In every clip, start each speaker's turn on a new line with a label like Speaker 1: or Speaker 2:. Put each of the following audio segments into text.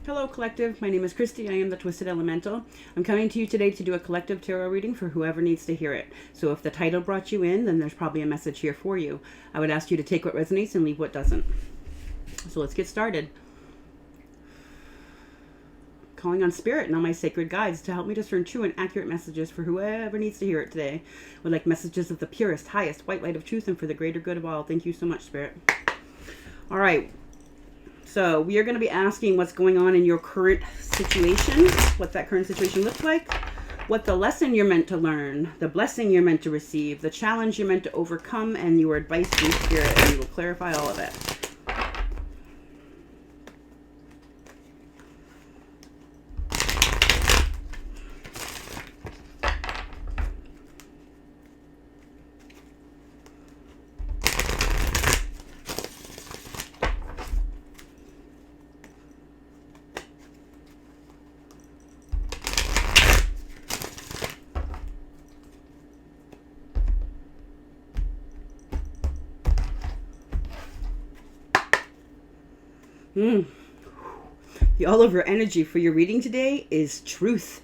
Speaker 1: Hello, collective. My name is Kristi. I am the Twisted Elemental. I'm coming to you today to do a collective tarot reading for whoever needs to hear it. So if the title brought you in, then there's probably a message here for you. I would ask you to take what resonates and leave what doesn't. So let's get started. Calling on spirit and all my sacred guides to help me discern true and accurate messages for whoever needs to hear it today. Would like messages of the purest, highest white light of truth and for the greater good of all. Thank you so much, spirit. All right. So we are going to be asking what's going on in your current situation, what that current situation looks like, what the lesson you're meant to learn, the blessing you're meant to receive, the challenge you're meant to overcome, and your advice from spirit, and we will clarify all of it. The Oliver energy for your reading today is truth.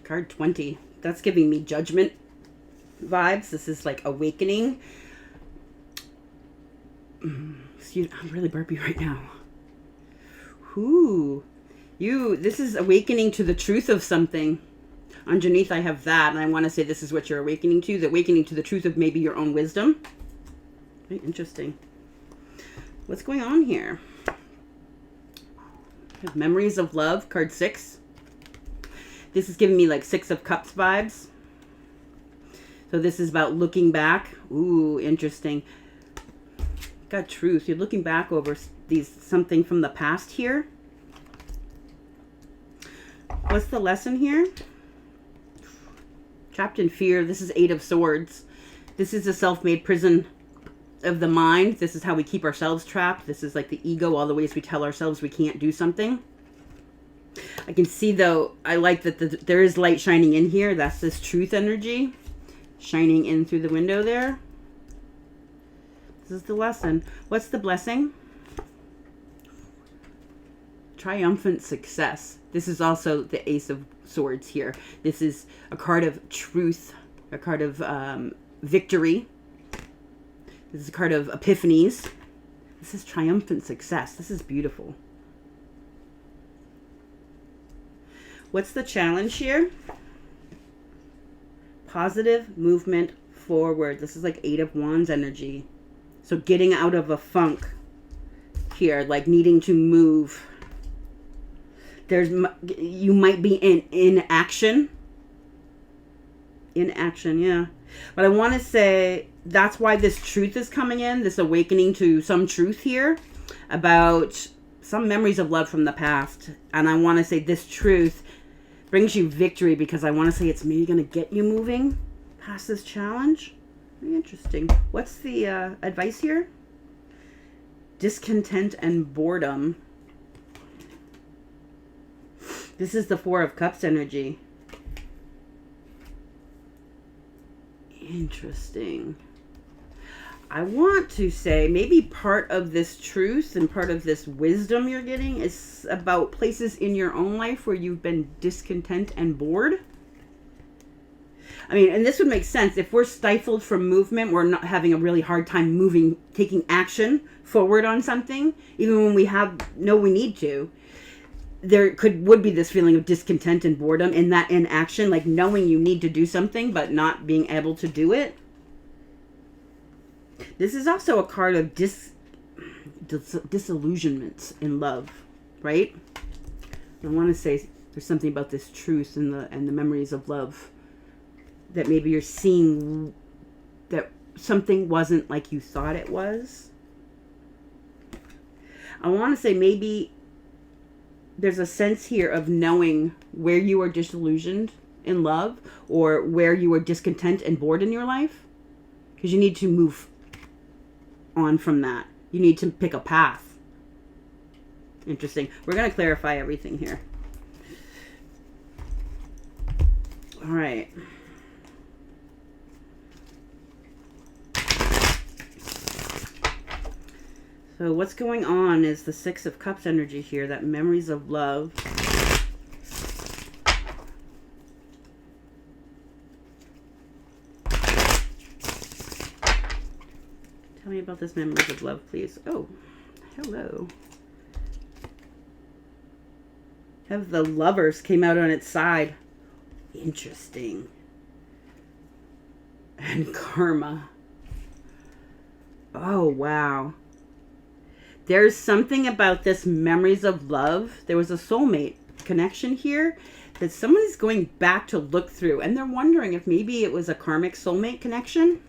Speaker 1: Card 20. That's giving me judgment vibes. This is like awakening. Excuse me, I'm really burpy right now. This is awakening to the truth of something. Underneath I have that, and I want to say this is what you're awakening to. The awakening to the truth of maybe your own wisdom. Very interesting. What's going on here? I have Memories of Love, card 6. This is giving me like 6 of Cups vibes. So this is about looking back. Ooh, interesting. Got truth. You're looking back over something from the past here. What's the lesson here? Trapped in fear. This is 8 of Swords. This is a self-made prison of the mind. This is how we keep ourselves trapped. This is like the ego, all the ways we tell ourselves we can't do something. I can see though, I like that there is light shining in here. That's this truth energy shining in through the window there. This is the lesson. What's the blessing? Triumphant success. This is also the Ace of Swords here. This is a card of truth, a card of victory. This is a card of epiphanies. This is triumphant success. This is beautiful. What's the challenge here? Positive movement forward. This is like 8 of Wands energy. So getting out of a funk here, like needing to move. You might be in action. In action, yeah. But I want to say that's why this truth is coming in, this awakening to some truth here about some memories of love from the past. And I want to say this truth brings you victory because I want to say it's maybe going to get you moving past this challenge. Very interesting. What's the advice here? Discontent and boredom. This is the 4 of Cups energy. Interesting. I want to say maybe part of this truth and part of this wisdom you're getting is about places in your own life where you've been discontent and bored. I mean, and this would make sense. If we're stifled from movement, we're not having a really hard time moving, taking action forward on something, even when we know we need to. There would be this feeling of discontent and boredom in that inaction, like knowing you need to do something but not being able to do it. This is also a card of disillusionments in love, right? I want to say there's something about this truth and the memories of love that maybe you're seeing that something wasn't like you thought it was. I want to say maybe there's a sense here of knowing where you are disillusioned in love or where you are discontent and bored in your life, because you need to move on from that. You need to pick a path. Interesting. We're going to clarify everything here. All right. So what's going on is the Six of Cups energy here, that memories of love. Tell me about this memories of love, please. Oh, hello. Have the Lovers came out on its side. Interesting. And Karma. Oh, wow. There's something about this memories of love. There was a soulmate connection here that someone is going back to look through. And they're wondering if maybe it was a karmic soulmate connection.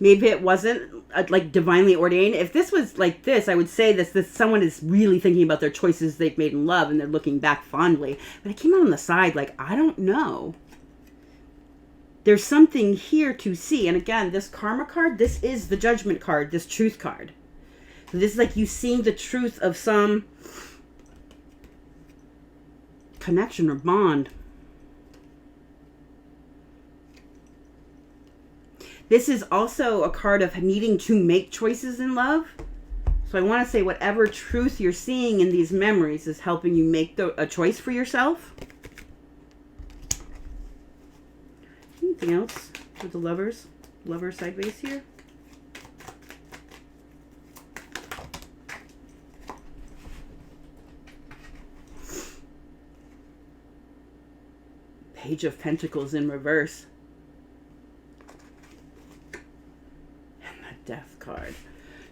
Speaker 1: Maybe it wasn't like divinely ordained. If this was like this, I would say this someone is really thinking about their choices they've made in love and they're looking back fondly. But it came out on the side like, I don't know. There's something here to see. And again, this karma card, this is the judgment card, this truth card. So this is like you seeing the truth of some connection or bond. This is also a card of needing to make choices in love. So I want to say whatever truth you're seeing in these memories is helping you make a choice for yourself. Anything else with the Lovers? Lover sideways here. Page of Pentacles in reverse. Death card.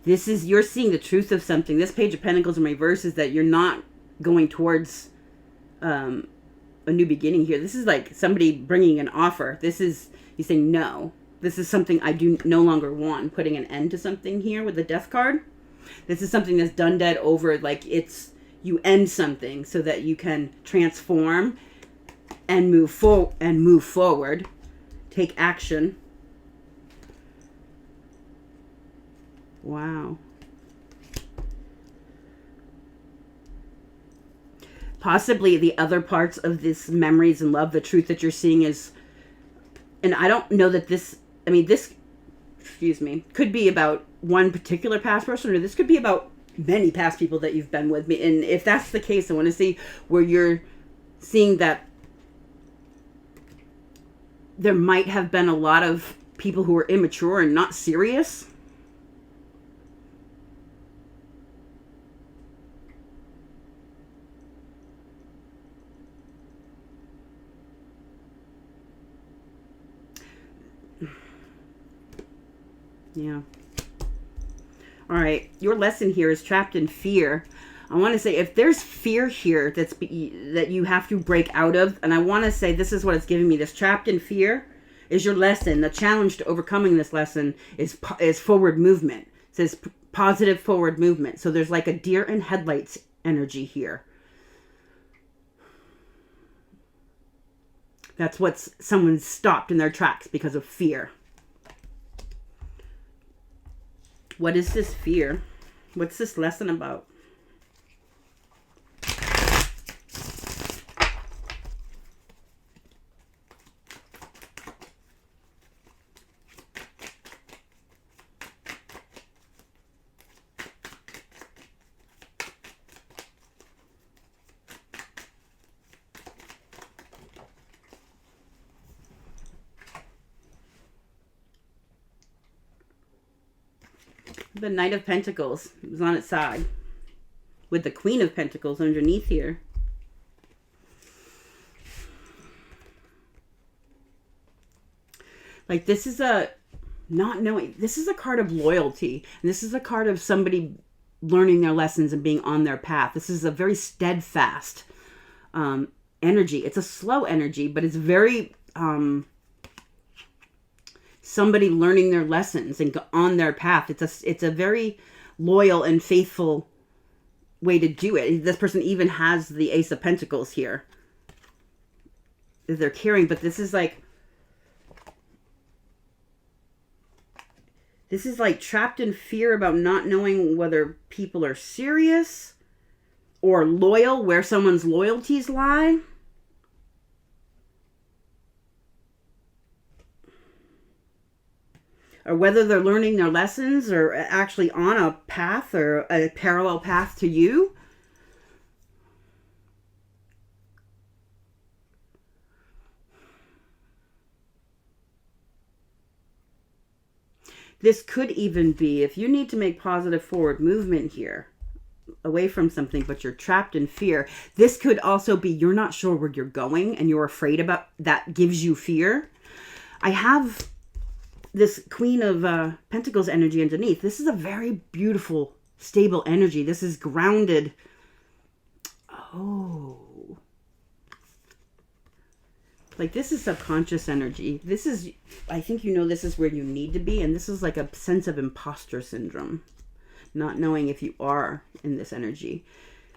Speaker 1: This is, you're seeing the truth of something. This Page of Pentacles in reverse is that you're not going towards a new beginning here. This is like somebody bringing an offer. This is you saying no. This is something I do no longer want. Putting an end to something here with the Death card. This is something that's done, dead, over. Like it's, you end something so that you can transform and move forward. Take action. Wow. Possibly the other parts of this memories and love, the truth that you're seeing is, and I don't know that this, I mean, this, excuse me, could be about one particular past person, or this could be about many past people that you've been with me. And if that's the case, I want to see where you're seeing that there might have been a lot of people who were immature and not serious. Yeah. All right. Your lesson here is trapped in fear. I want to say if there's fear here that you have to break out of, and I want to say this is what it's giving me. This trapped in fear is your lesson. The challenge to overcoming this lesson is forward movement. It says positive forward movement. So there's like a deer in headlights energy here. That's what's someone's stopped in their tracks because of fear. What is this fear? What's this lesson about? The Knight of Pentacles is on its side with the Queen of Pentacles underneath here. Like this is a not knowing. This is a card of loyalty. And this is a card of somebody learning their lessons and being on their path. This is a very steadfast energy. It's a slow energy, but it's very somebody learning their lessons and on their path. It's a very loyal and faithful way to do it. This person even has the Ace of Pentacles here. They're carrying, but this is like trapped in fear about not knowing whether people are serious or loyal, where someone's loyalties lie. or whether they're learning their lessons or actually on a path or a parallel path to you. This could even be if you need to make positive forward movement here, away from something, but you're trapped in fear. This could also be you're not sure where you're going and you're afraid about that, gives you fear. I have this Queen of Pentacles energy underneath. This is a very beautiful, stable energy. This is grounded. Oh. Like this is subconscious energy. This is, I think you know this is where you need to be. And this is like a sense of imposter syndrome. Not knowing if you are in this energy.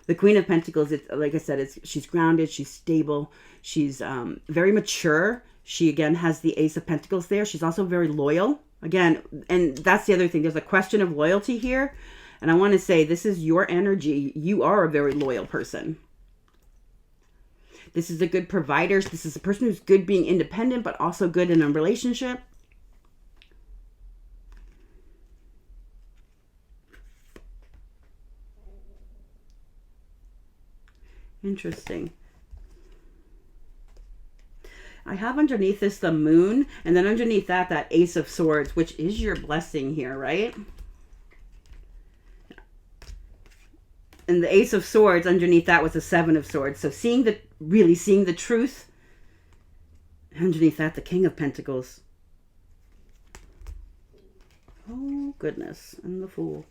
Speaker 1: The Queen of Pentacles, like I said, she's grounded, she's stable, she's very mature. She, again, has the Ace of Pentacles there. She's also very loyal. Again, and that's the other thing. There's a question of loyalty here. And I want to say, this is your energy. You are a very loyal person. This is a good provider. This is a person who's good being independent, but also good in a relationship. Interesting. I have underneath this the moon, and then underneath that Ace of Swords, which is your blessing here, right? And the Ace of Swords underneath that was the Seven of Swords. So really seeing the truth. Underneath that, the King of Pentacles. Oh, goodness. And the Fool.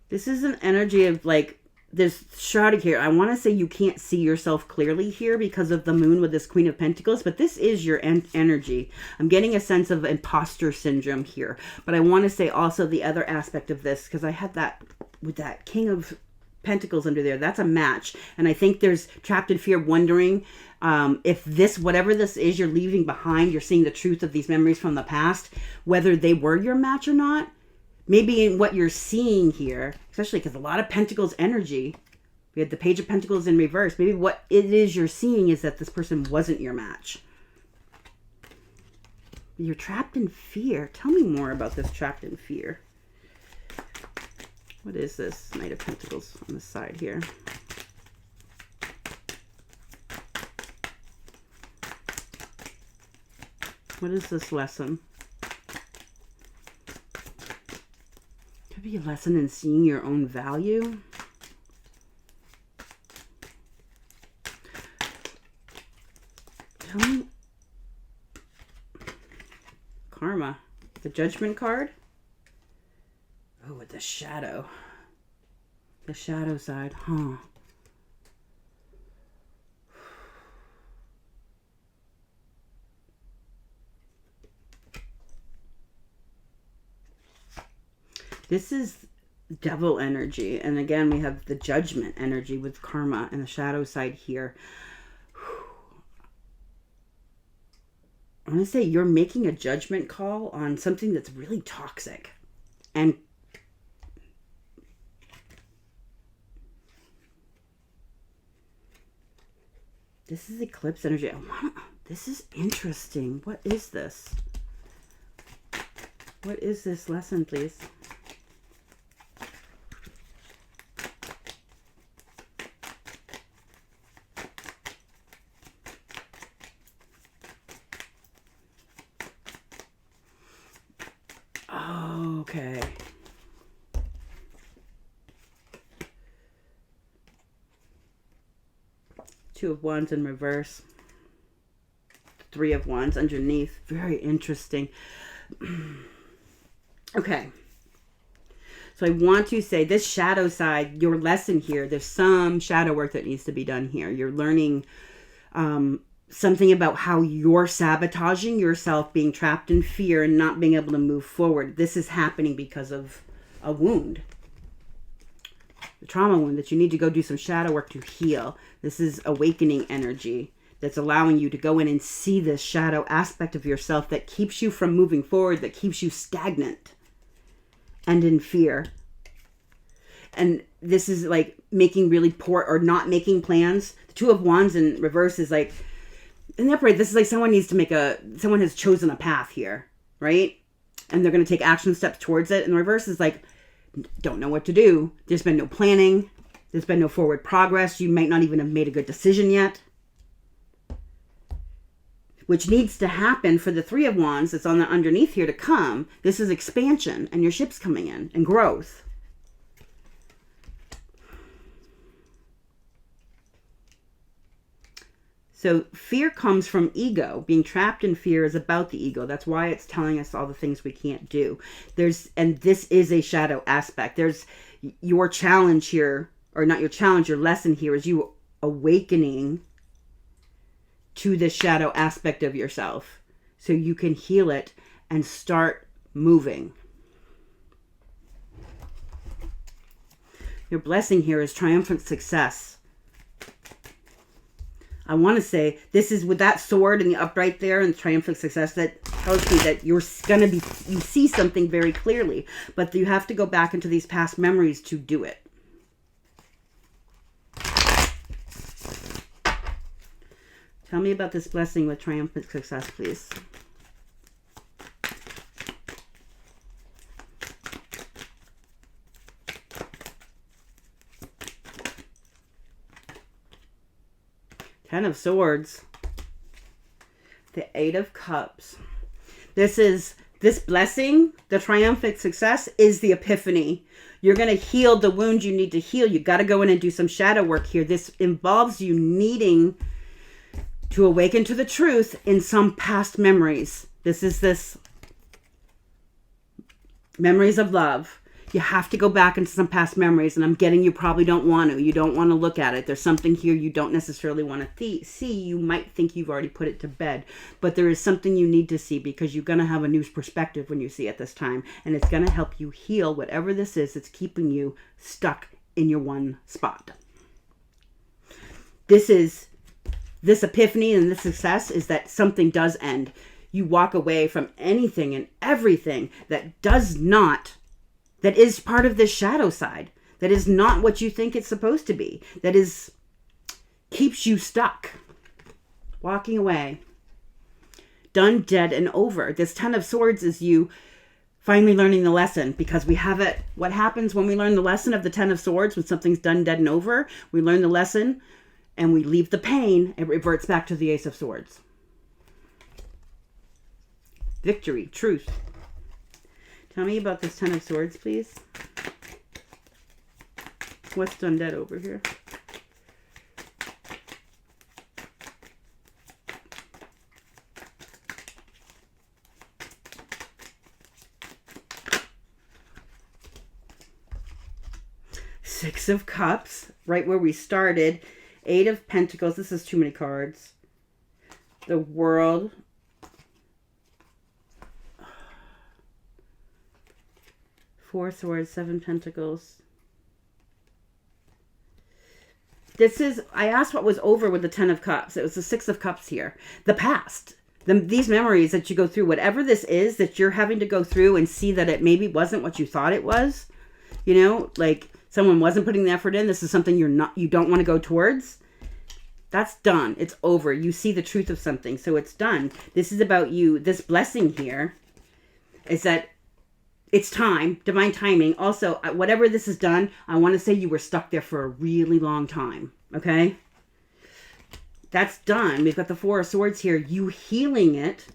Speaker 1: This is an energy of like, there's shrouded here. I want to say you can't see yourself clearly here because of the moon with this Queen of Pentacles, but this is your energy. I'm getting a sense of imposter syndrome here, but I want to say also the other aspect of this, because I had that with that King of Pentacles under there. That's a match, and I think there's trapped in fear, wondering if this, whatever this is you're leaving behind, you're seeing the truth of these memories from the past, whether they were your match or not. Maybe in what you're seeing here, especially because a lot of Pentacles energy, we had the Page of Pentacles in reverse. Maybe what it is you're seeing is that this person wasn't your match. You're trapped in fear. Tell me more about this trapped in fear. What is this? Knight of Pentacles on the side here. What is this lesson? Could be a lesson in seeing your own value. Tell me. Karma. The Judgment card. Oh, with the shadow. The shadow side, huh? This is devil energy. And again, we have the Judgment energy with karma and the shadow side here. I want to say you're making a judgment call on something that's really toxic. And this is eclipse energy. This is interesting. What is this? What is this lesson, please? Okay. Two of Wands in reverse. Three of Wands underneath. Very interesting. Okay. So I want to say this shadow side, your lesson here, there's some shadow work that needs to be done here. You're learning something about how you're sabotaging yourself, being trapped in fear and not being able to move forward. This is happening because of a wound. The trauma wound that you need to go do some shadow work to heal. This is awakening energy that's allowing you to go in and see this shadow aspect of yourself that keeps you from moving forward, that keeps you stagnant and in fear. And this is like making really poor or not making plans. The Two of Wands in reverse is like in the upright, this is like someone has chosen a path here, right? And they're going to take action steps towards it. And the reverse is like, don't know what to do. There's been no planning. There's been no forward progress. You might not even have made a good decision yet. Which needs to happen for the Three of Wands that's on the underneath here to come. This is expansion, and your ship's coming in, and growth. So fear comes from ego. Being trapped in fear is about the ego. That's why it's telling us all the things we can't do. And this is a shadow aspect. There's your challenge here, or not your challenge, your lesson here is you awakening to this shadow aspect of yourself so you can heal it and start moving. Your blessing here is triumphant success. I want to say this is with that sword and the upright there and triumphant success, that tells me that you see something very clearly, but you have to go back into these past memories to do it. Tell me about this blessing with triumphant success, please. Ten of Swords. The Eight of Cups. This blessing, the triumphant success, is the epiphany. You're going to heal the wound you need to heal. You got to go in and do some shadow work here. This involves you needing to awaken to the truth in some past memories. This memories of love. You have to go back into some past memories, and I'm getting you probably don't want to. You don't want to look at it. There's something here you don't necessarily want to see. You might think you've already put it to bed, but there is something you need to see because you're going to have a new perspective when you see it this time, and it's going to help you heal whatever this is that's keeping you stuck in your one spot. This epiphany and this success is that something does end. You walk away from anything and everything that is part of this shadow side, that is not what you think it's supposed to be, keeps you stuck. Walking away. Done, dead, and over. This Ten of Swords is you finally learning the lesson, because we have it. What happens when we learn the lesson of the Ten of Swords, when something's done, dead, and over? We learn the lesson and we leave the pain. It reverts back to the Ace of Swords. Victory, truth. Tell me about this Ten of Swords, please. What's done dead over here? Six of Cups, right where we started. Eight of Pentacles. This is too many cards. The World. Four Swords, Seven Pentacles. I asked what was over with the Ten of Cups. It was the Six of Cups here. The past. These memories that you go through, whatever this is that you're having to go through and see that it maybe wasn't what you thought it was. You know, like someone wasn't putting the effort in. This is something you don't want to go towards. That's done. It's over. You see the truth of something. So it's done. This is about you. This blessing here is that it's time, divine timing. Also, whatever this is done, I want to say you were stuck there for a really long time. Okay? That's done. We've got the Four of Swords here. You healing it.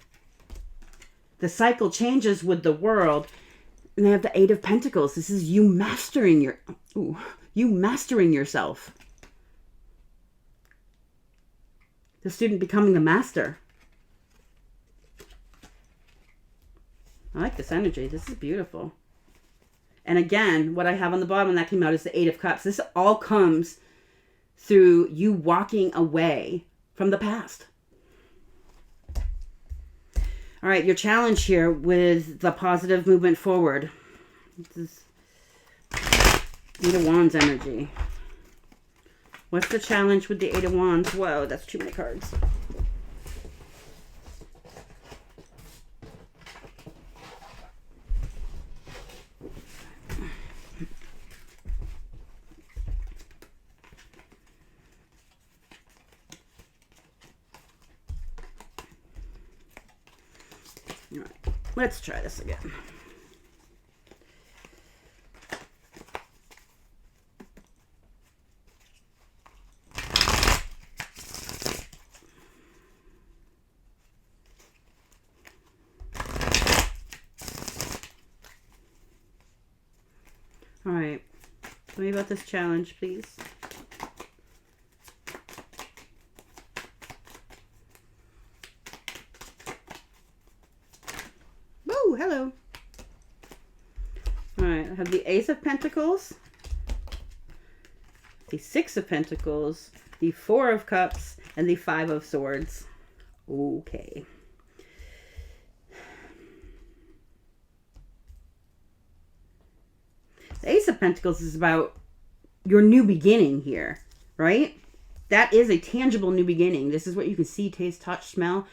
Speaker 1: The cycle changes with the world. And they have the Eight of Pentacles. This is you mastering yourself. The student becoming the master. I like this energy. This is beautiful. And again, what I have on the bottom when that came out is the Eight of Cups. This all comes through you walking away from the past. All right, your challenge here with the positive movement forward. This is Eight of Wands energy. What's the challenge with the Eight of Wands? Whoa, that's too many cards. Let's try this again. All right. Tell me about this challenge, please. Woo, hello. All right, I have the Ace of Pentacles, the Six of Pentacles, the Four of Cups, and the Five of Swords. Okay. The Ace of Pentacles is about your new beginning here, right? That is a tangible new beginning. This is what you can see, taste, touch, smell.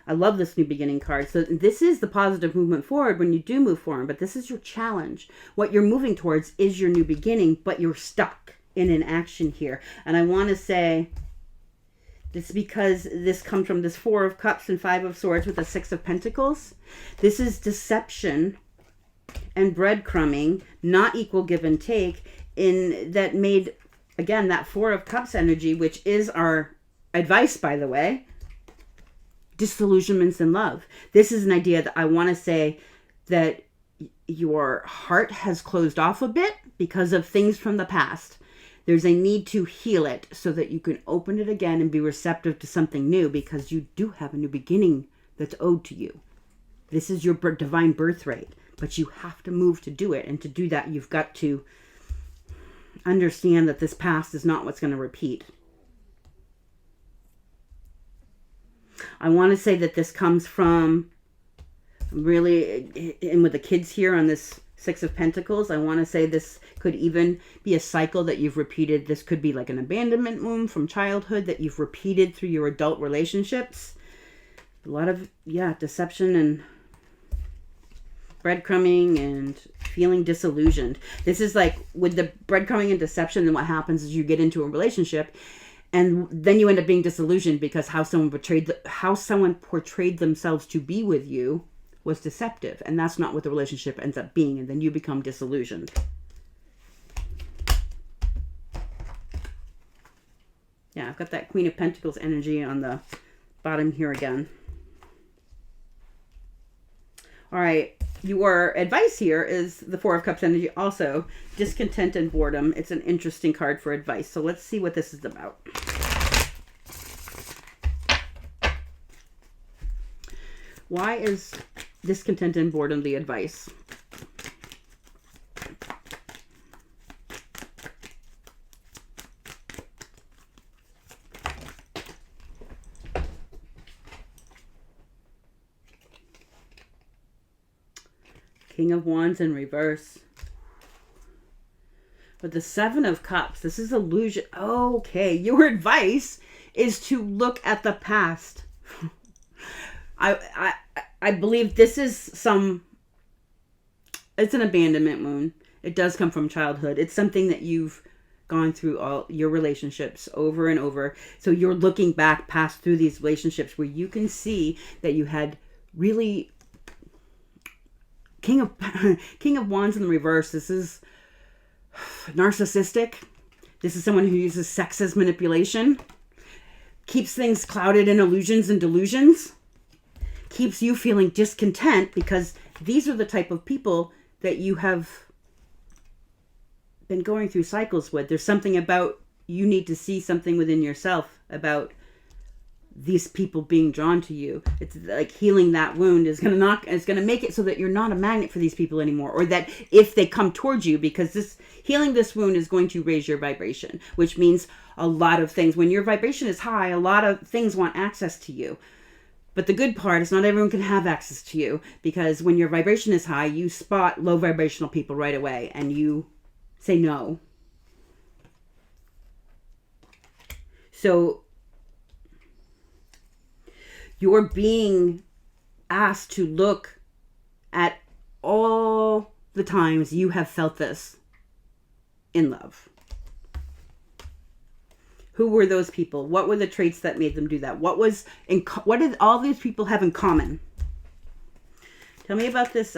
Speaker 1: I love this new beginning card. So this is the positive movement forward when you do move forward, but this is your challenge. What you're moving towards is your new beginning, but you're stuck in an action here. And I want to say this because this comes from this Four of Cups and Five of Swords with the Six of Pentacles. This is deception and breadcrumbing, not equal give and take, in that made, again, that Four of Cups energy, which is our advice, by the way, disillusionments in love. This is an idea that I want to say that your heart has closed off a bit because of things from the past. There's a need to heal it so that you can open it again and be receptive to something new, because you do have a new beginning that's owed to you. This is your divine birthright, but you have to move to do it. And to do that, you've got to understand that this past is not what's going to repeat. I want to say that this comes from really, and with the kids here on this Six of Pentacles, I want to say this could even be a cycle that you've repeated. This could be like an abandonment wound from childhood that you've repeated through your adult relationships. A lot of, deception and breadcrumbing and feeling disillusioned. This is like with the breadcrumbing and deception, then what happens is you get into a relationship and then you end up being disillusioned because how someone portrayed themselves to be with you was deceptive, and that's not what the relationship ends up being, and then you become disillusioned. Yeah, I've got that Queen of Pentacles energy on the bottom here again. All right, your advice here is the Four of Cups energy, also discontent and boredom. It's an interesting card for advice. So let's see what this is about. Why is discontent and boredom the advice? King of Wands in reverse. With the Seven of Cups, this is illusion. Okay, your advice is to look at the past. I believe this is it's an abandonment wound. It does come from childhood. It's something that you've gone through all your relationships over and over. So you're looking back past through these relationships where you can see that you had really King of Wands in the reverse. This is narcissistic. This is someone who uses sex as manipulation, keeps things clouded in illusions and delusions, keeps you feeling discontent because these are the type of people that you have been going through cycles with. There's something about, you need to see something within yourself about these people being drawn to you. It's like healing that wound is going to make it so that you're not a magnet for these people anymore, or that if they come towards you, because healing this wound is going to raise your vibration, which means a lot of things. When your vibration is high, a lot of things want access to you. But the good part is not everyone can have access to you, because when your vibration is high, you spot low vibrational people right away and you say no. So you're being asked to look at all the times you have felt this in love. Who were those people? What were the traits that made them do that? What did all these people have in common? Tell me about this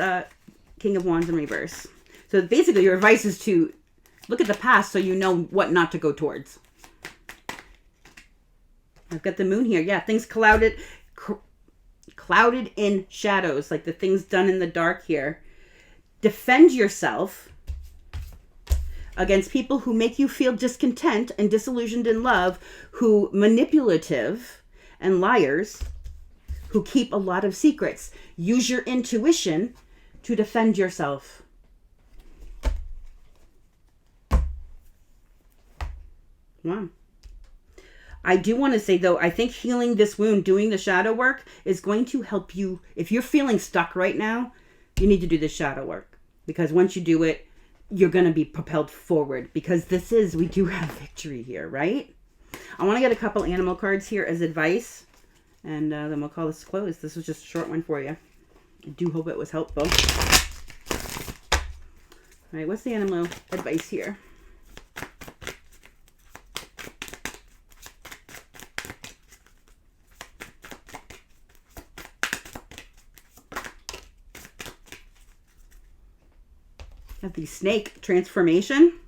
Speaker 1: King of Wands in reverse. So basically your advice is to look at the past so you know what not to go towards. I've got the moon here. Yeah, things clouded in shadows, like the things done in the dark here. Defend yourself against people who make you feel discontent and disillusioned in love, who manipulative and liars, who keep a lot of secrets. Use your intuition to defend yourself. Wow. I do want to say, though, I think healing this wound, doing the shadow work, is going to help you. If you're feeling stuck right now, you need to do the shadow work. Because once you do it, you're going to be propelled forward. Because we do have victory here, right? I want to get a couple animal cards here as advice. And then we'll call this closed. This was just a short one for you. I do hope it was helpful. All right, what's the animal advice here? Have the snake transformation.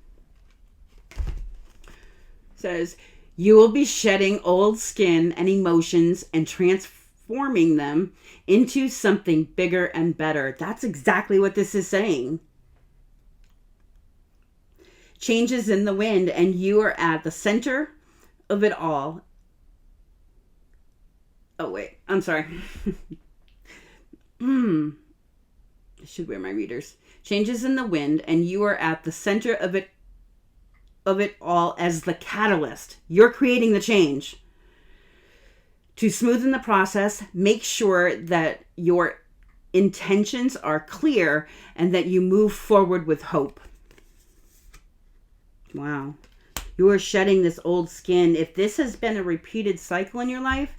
Speaker 1: Says, you will be shedding old skin and emotions and transforming them into something bigger and better. That's exactly what this is saying. Changes in the wind, and you are at the center of it all. Oh, wait. I'm sorry. I should wear my readers. Changes in the wind, and you are at the center of it all as the catalyst. You're creating the change. To smoothen the process, make sure that your intentions are clear and that you move forward with hope. Wow. You are shedding this old skin. If this has been a repeated cycle in your life,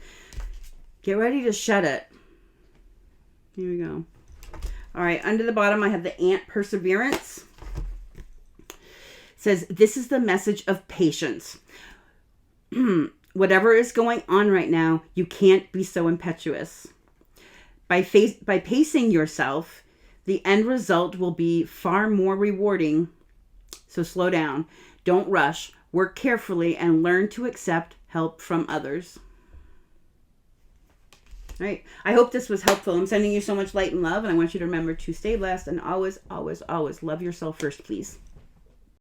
Speaker 1: get ready to shed it. Here we go. All right, under the bottom, I have the ant perseverance. It says, this is the message of patience. Whatever is going on right now, you can't be so impetuous. By pacing yourself, the end result will be far more rewarding. So slow down. Don't rush. Work carefully and learn to accept help from others. All right. I hope this was helpful. I'm sending you so much light and love, and I want you to remember to stay blessed and always, always, always love yourself first, please.